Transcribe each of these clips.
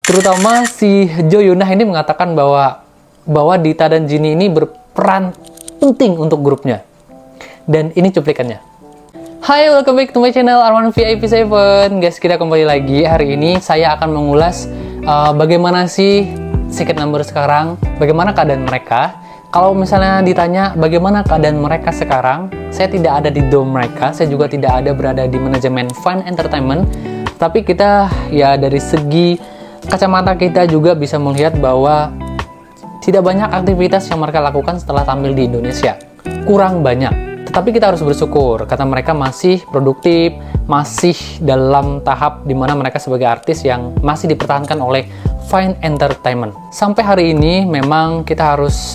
Terutama si Jo Yuna ini mengatakan bahwa Dita dan Jinny ini berperan penting untuk grupnya. Dan ini cuplikannya. Hai, welcome back to my channel Arman VIP7. Guys, kita kembali lagi. Hari ini saya akan mengulas bagaimana sih Secret Number sekarang, bagaimana keadaan mereka. Kalau misalnya ditanya bagaimana keadaan mereka sekarang, saya tidak ada di dome mereka, saya juga tidak ada berada di manajemen Fun Entertainment. Tapi kita ya dari segi kacamata kita juga bisa melihat bahwa tidak banyak aktivitas yang mereka lakukan setelah tampil di Indonesia. Kurang banyak. Tetapi kita harus bersyukur karena mereka masih produktif, masih dalam tahap dimana mereka sebagai artis yang masih dipertahankan oleh Fun Entertainment. Sampai hari ini memang kita harus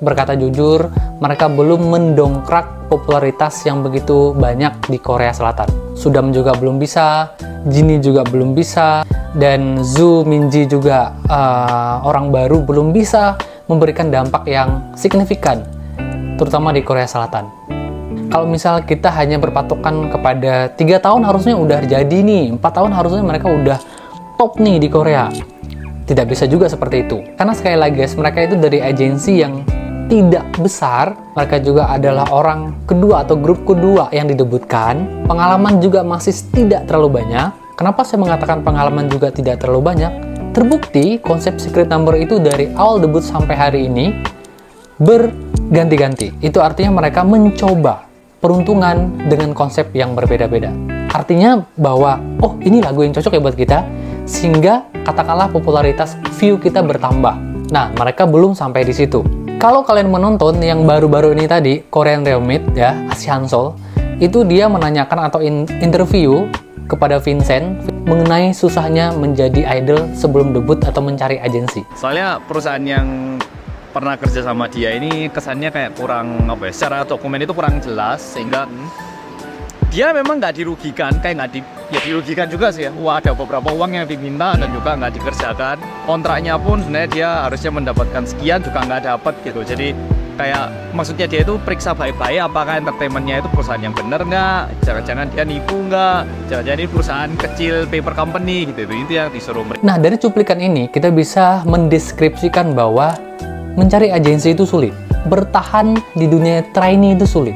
berkata jujur, mereka belum mendongkrak popularitas yang begitu banyak di Korea Selatan. Sudam juga belum bisa, Jinny juga belum bisa, dan Zoo Minji juga orang baru belum bisa memberikan dampak yang signifikan, terutama di Korea Selatan. Kalau misal kita hanya berpatokan kepada 3 tahun harusnya udah jadi nih, 4 tahun harusnya mereka udah top nih di Korea. Tidak bisa juga seperti itu. Karena sekali lagi guys, mereka itu dari agensi yang tidak besar. Mereka juga adalah orang kedua atau grup kedua yang didebutkan. Pengalaman juga masih tidak terlalu banyak. Kenapa saya mengatakan pengalaman juga tidak terlalu banyak? Terbukti konsep Secret Number itu dari awal debut sampai hari ini berganti-ganti. Itu artinya mereka mencoba peruntungan dengan konsep yang berbeda-beda. Artinya bahwa, oh ini lagu yang cocok ya buat kita, sehingga katakanlah popularitas view kita bertambah. Nah, mereka belum sampai di situ. Kalau kalian menonton yang baru-baru ini tadi, Korean Remit ya, Ashansol, itu dia menanyakan atau interview kepada Vincent mengenai susahnya menjadi idol sebelum debut atau mencari agensi. Soalnya perusahaan yang pernah kerja sama dia ini kesannya kayak kurang apa ya, secara dokumen itu kurang jelas, sehingga dia memang nggak dirugikan, kayak ya dirugikan juga sih ya. Wah, ada beberapa uang yang diminta dan juga nggak dikerjakan. Kontraknya pun sebenarnya dia harusnya mendapatkan sekian juga nggak dapat gitu. Jadi kayak maksudnya dia itu periksa baik-baik apakah entertainmentnya itu perusahaan yang bener nggak, jangan-jangan dia nipu nggak, jangan-jangan ini perusahaan kecil paper company gitu. Itu yang disuruh. Nah, dari cuplikan ini kita bisa mendeskripsikan bahwa mencari agensi itu sulit, bertahan di dunia trainee itu sulit.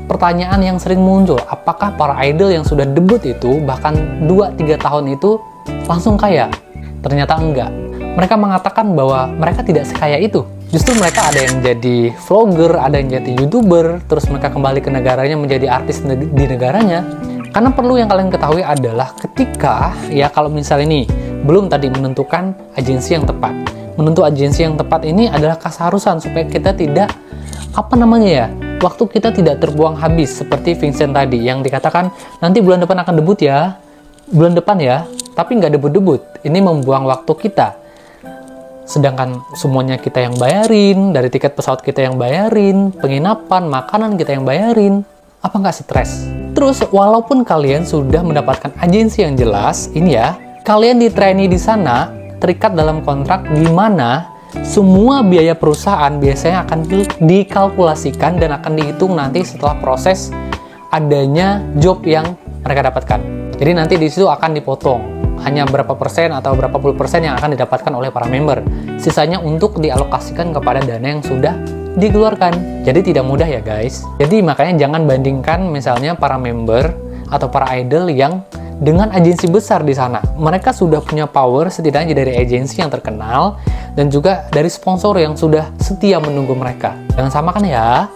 Pertanyaan yang sering muncul, apakah para idol yang sudah debut itu bahkan 2-3 tahun itu langsung kaya? Ternyata enggak. Mereka mengatakan bahwa mereka tidak sekaya itu. Justru mereka ada yang jadi vlogger, ada yang jadi YouTuber, terus mereka kembali ke negaranya menjadi artis di negaranya. Karena perlu yang kalian ketahui adalah ketika, ya kalau misalnya ini belum tadi menentukan agensi yang tepat. Menentu agensi yang tepat ini adalah keseharusan supaya kita tidak, waktu kita tidak terbuang habis seperti Vincent tadi yang dikatakan nanti bulan depan akan debut ya, bulan depan ya, tapi nggak debut-debut. Ini membuang waktu kita. Sedangkan semuanya kita yang bayarin, dari tiket pesawat kita yang bayarin, penginapan, makanan kita yang bayarin, apa nggak stres? Terus walaupun kalian sudah mendapatkan agensi yang jelas, ini ya, kalian di trainee di sana terikat dalam kontrak di mana semua biaya perusahaan biasanya akan dikalkulasikan dan akan dihitung nanti setelah proses adanya job yang mereka dapatkan. Jadi nanti di situ akan dipotong hanya berapa persen atau berapa puluh persen yang akan didapatkan oleh para member. Sisanya untuk dialokasikan kepada dana yang sudah dikeluarkan. Jadi tidak mudah ya guys. Jadi makanya jangan bandingkan misalnya para member atau para idol yang dengan agensi besar di sana. Mereka sudah punya power setidaknya dari agensi yang terkenal dan juga dari sponsor yang sudah setia menunggu mereka. Jangan samakan ya.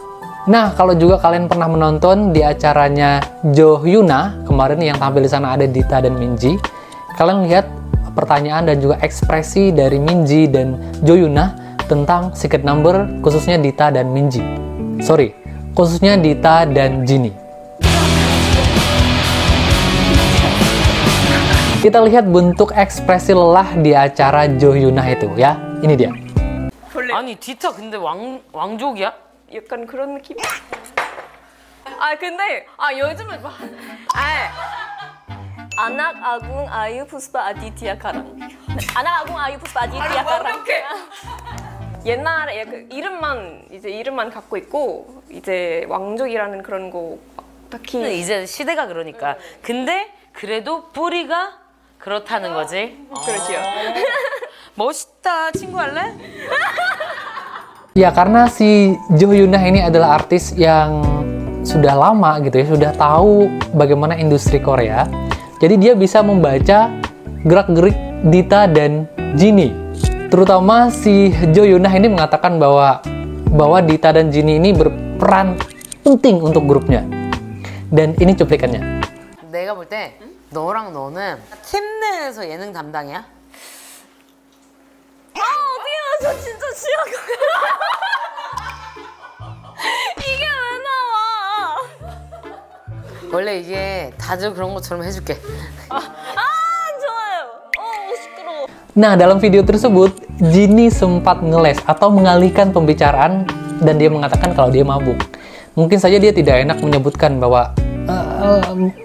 Nah, kalau juga kalian pernah menonton di acaranya Jo Yuna kemarin yang tampil di sana ada Dita dan Minji, kalian lihat pertanyaan dan juga ekspresi dari Minji dan Jo Yuna tentang Secret Number, khususnya Dita dan Minji. Khususnya Dita dan Jinny. Kita lihat bentuk ekspresi lelah di acara Jo Yuna itu ya. Ini dia. 아니 디타 근데 왕족이야? 약간 그런 느낌? 근데 요즘은 아낙 아궁 아유 푸스파 아디티아 카랑 아낙 아궁 아유 푸스파 아디티아 카랑 옛날에 이름만 갖고 있고 이제 왕족이라는 그런 거 딱히 이제 시대가 그러니까. 근데 그래도 뿌리가 그렇다는 거지? 그렇지요. 멋있다. 친구 할래? Ya karena si Jo Hyun Ah ini adalah artis yang sudah lama gitu ya, sudah tahu bagaimana industri Korea. Jadi dia bisa membaca gerak-gerik Dita dan Jinny. Terutama si Jo Hyun Ah ini mengatakan bahwa Dita dan Jinny ini berperan penting untuk grupnya. Dan ini cuplikannya. 내가 볼 때 너랑 너는 팀 내에서 예능 담당이야? 어떻게 저 진짜 취한 거야? 이게 왜 나와? 원래 이게 다들 그런 것처럼 해줄게. 좋아요. 시끄러워. Nah, dalam video tersebut, Jinny sempat ngeles atau mengalihkan pembicaraan dan dia mengatakan kalau dia mabuk. Mungkin saja dia tidak enak menyebutkan bahwa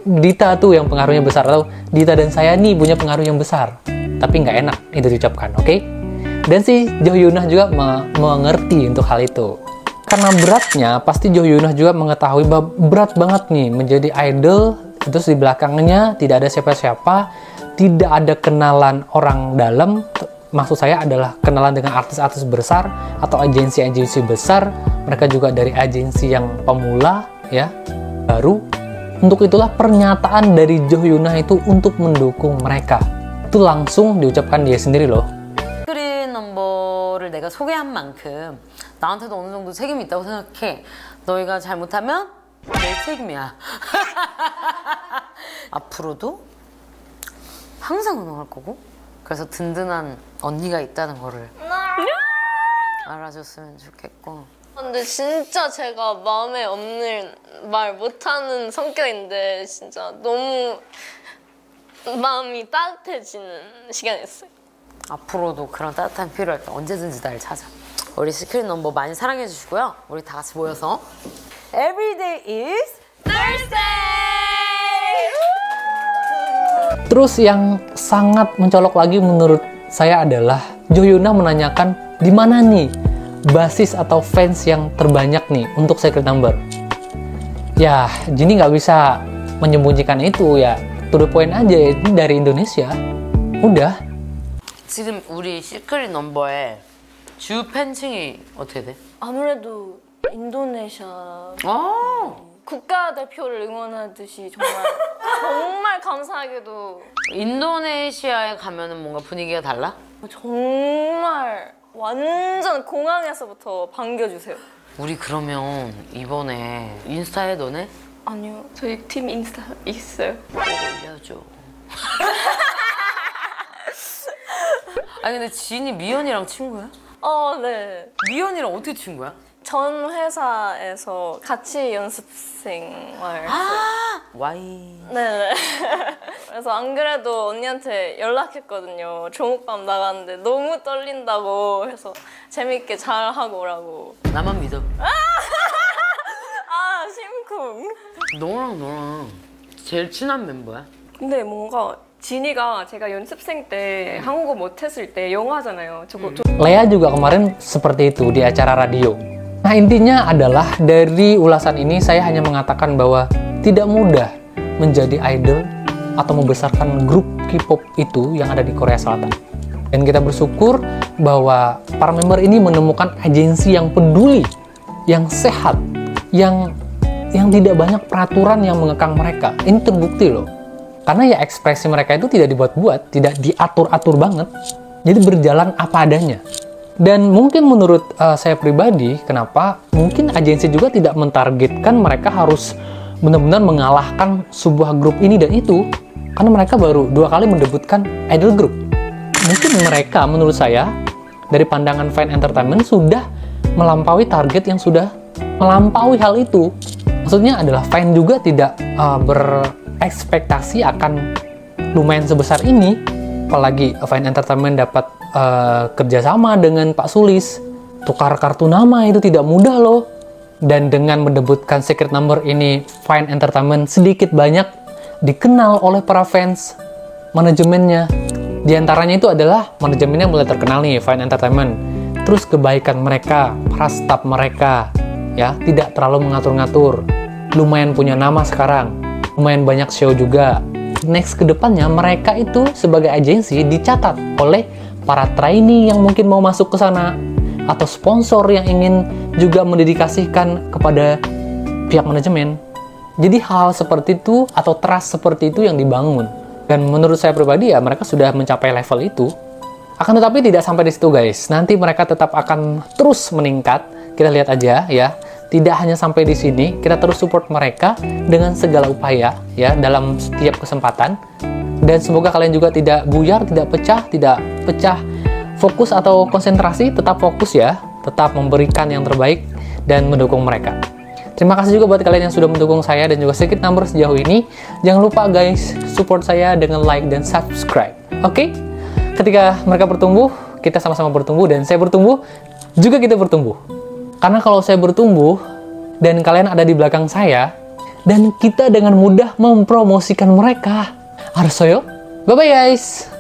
Dita tuh yang pengaruhnya besar, atau Dita dan saya nih punya pengaruh yang besar. Tapi nggak enak itu diucapkan, oke? Dan si Jo Hyun Ah juga mengerti untuk hal itu. Karena beratnya, pasti Jo Hyun Ah juga mengetahui bahwa berat banget nih menjadi idol, terus di belakangnya tidak ada siapa-siapa, tidak ada kenalan orang dalam, maksud saya adalah kenalan dengan artis-artis besar atau agensi-agensi besar. Mereka juga dari agensi yang pemula, ya, baru. Untuk itulah pernyataan dari Jo Hyun Ah itu untuk mendukung mereka. Itu langsung diucapkan dia sendiri loh. 시크릿 넘버를 내가 소개한 만큼 나한테도 어느 정도 책임이 있다고 생각해. 너희가 잘못하면 내 책임이야. 앞으로도 항상 응원할 거고, 그래서 든든한 언니가 있다는 거를 알아줬으면 좋겠고. 근데 진짜 제가 마음에 없는 말 못하는 성격인데 진짜 너무 마음이 따뜻해지는 시간이었어요. 앞으로도 그런 따뜻함이 필요할 때 언제든지 나를 찾아. 우리 시크릿 넘버 많이 사랑해 주시고요. 우리 다 같이 모여서 Everyday is Terus yang sangat mencolok lagi menurut saya adalah Jo Hyun Ah menanyakan di mana nih basis atau fans yang terbanyak nih untuk Secret Number. Ya, Jinny nggak bisa menyembunyikan itu ya. To the point aja, ini dari Indonesia. Udah. 지금 우리 시크릿 넘버의 주 팬층이 어떻게 돼? 아무래도 인도네시아 국가대표를 응원하듯이 정말 감사하게도 인도네시아에 가면은 뭔가 분위기가 달라? 정말 완전 공항에서부터 반겨주세요. 우리 그러면 이번에 인스타에 너네? 아니요, 저희 팀 인스타 있어요. 꼭 올려줘. 아니 근데 지인이 미연이랑 친구야? 네. 미연이랑 어떻게 친구야? 전 회사에서 같이 연습생활 했어요. 와이. 네. 그래서 안 그래도 언니한테 연락했거든요. 종옥밤 나갔는데 너무 떨린다고 해서 재밌게 잘 하고 오라고. 나만 믿어. 심쿵. 너랑 제일 친한 멤버야? 근데 뭔가 지니가 제가 연습생 때 한국어 못했을 때 영어하잖아요. Lea juga kemarin seperti itu di acara radio. Nah, intinya adalah dari ulasan ini saya hanya mengatakan bahwa tidak mudah menjadi idol atau membesarkan grup K-pop itu yang ada di Korea Selatan. Dan kita bersyukur bahwa para member ini menemukan agensi yang peduli, yang sehat, yang tidak banyak peraturan yang mengekang mereka. Ini terbukti loh. Karena ya ekspresi mereka itu tidak dibuat-buat, tidak diatur-atur banget. Jadi berjalan apa adanya. Dan mungkin menurut saya pribadi, kenapa mungkin agensi juga tidak mentargetkan mereka harus benar-benar mengalahkan sebuah grup ini dan itu. Karena mereka baru 2 kali mendebutkan idol group. Mungkin mereka menurut saya, dari pandangan fan entertainment sudah melampaui target yang sudah melampaui hal itu. Maksudnya adalah fan juga tidak berekspektasi akan lumayan sebesar ini. Apalagi Fine Entertainment dapat kerjasama dengan Pak Sulis. Tukar kartu nama itu tidak mudah loh. Dan dengan mendebutkan Secret Number ini, Fine Entertainment sedikit banyak dikenal oleh para fans. Manajemennya, di antaranya itu adalah manajemennya mulai terkenal nih, Fine Entertainment. Terus kebaikan mereka, para staff mereka, ya tidak terlalu mengatur-ngatur. Lumayan punya nama sekarang, lumayan banyak show juga. next ke depannya mereka itu sebagai agensi dicatat oleh para trainee yang mungkin mau masuk ke sana, atau sponsor yang ingin juga mendedikasikan kepada pihak manajemen. Jadi hal seperti itu atau trust seperti itu yang dibangun. Dan menurut saya pribadi ya mereka sudah mencapai level itu. Akan tetapi tidak sampai di situ guys. Nanti mereka tetap akan terus meningkat. Kita lihat aja ya. Tidak hanya sampai di sini, kita terus support mereka dengan segala upaya ya dalam setiap kesempatan. Dan semoga kalian juga tidak buyar, tidak pecah fokus atau konsentrasi, tetap fokus ya, tetap memberikan yang terbaik dan mendukung mereka. Terima kasih juga buat kalian yang sudah mendukung saya dan juga Secret Number sejauh ini. Jangan lupa guys, support saya dengan like dan subscribe. Oke? Ketika mereka bertumbuh, kita sama-sama bertumbuh, dan saya bertumbuh, juga kita bertumbuh. Karena kalau saya bertumbuh, dan kalian ada di belakang saya, dan kita dengan mudah mempromosikan mereka. Arsoyo, bye-bye guys!